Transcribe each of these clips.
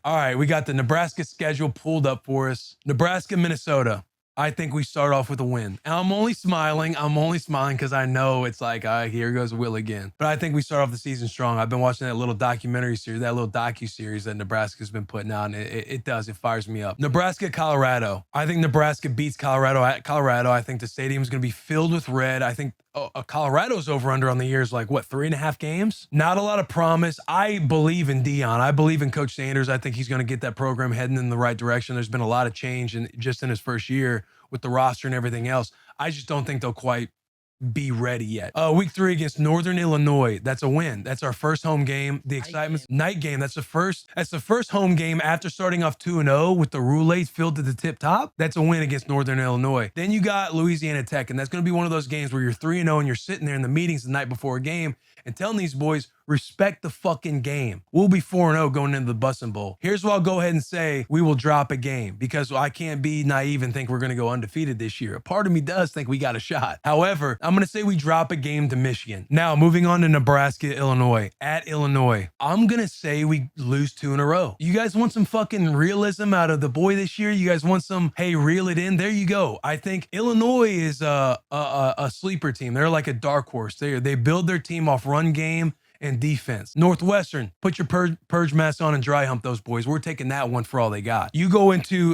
All right, we got the Nebraska schedule pulled up for us. Nebraska, Minnesota. I think we start off with a win. And I'm only smiling. Because I know it's like, here goes Will again. But I think we start off the season strong. I've been watching that little documentary series, that little docu-series that Nebraska's been putting out, and it fires me up. Nebraska, Colorado. I think Nebraska beats Colorado at Colorado. I think the stadium is going to be filled with red. I think Colorado's over-under on the year is like, 3.5 games? Not a lot of promise. I believe in Dion. I believe in Coach Sanders. I think he's going to get that program heading in the right direction. There's been a lot of change just in his first year with the roster and everything else. I just don't think they'll quite be ready yet. Week 3 against Northern Illinois. That's a win. That's our first home game. The excitement's night game. That's the first home game after starting off 2-0 with the roulades filled to the tip top. That's a win against Northern Illinois. Then you got Louisiana Tech, and that's going to be one of those games where you're 3-0 and you're sitting there in the meetings the night before a game and telling these boys, respect the fucking game. We'll be 4-0 going into the Bussin Bowl. Here's what I'll go ahead and say. We will drop a game because I can't be naive and think we're going to go undefeated this year. A part of me does think we got a shot. However, I'm going to say we drop a game to Michigan. Now, moving on to Nebraska, Illinois. At Illinois, I'm going to say we lose 2 in a row. You guys want some fucking realism out of the boy this year? You guys want some, hey, reel it in? There you go. I think Illinois is a sleeper team. They're like a dark horse. They build their team off run game and defense. Northwestern, put your purge mask on and dry hump those boys. We're taking that one for all they got. You go into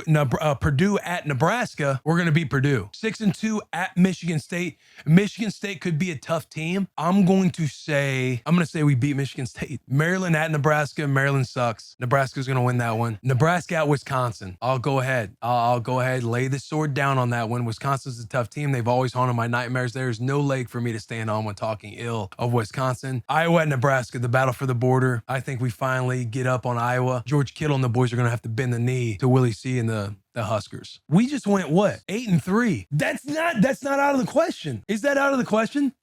Purdue at Nebraska, we're going to beat Purdue. 6-2 at Michigan State. Michigan State could be a tough team. I'm going to say we beat Michigan State. Maryland at Nebraska. Maryland sucks. Nebraska's going to win that one. Nebraska at Wisconsin. I'll go ahead, lay the sword down on that one. Wisconsin's a tough team. They've always haunted my nightmares. There's no leg for me to stand on when talking ill of Wisconsin. Iowa at Nebraska, the battle for the border. I think we finally get up on Iowa. George Kittle and the boys are going to have to bend the knee to Willie C and the Huskers. We just went 8-3. That's not out of the question. Is that out of the question?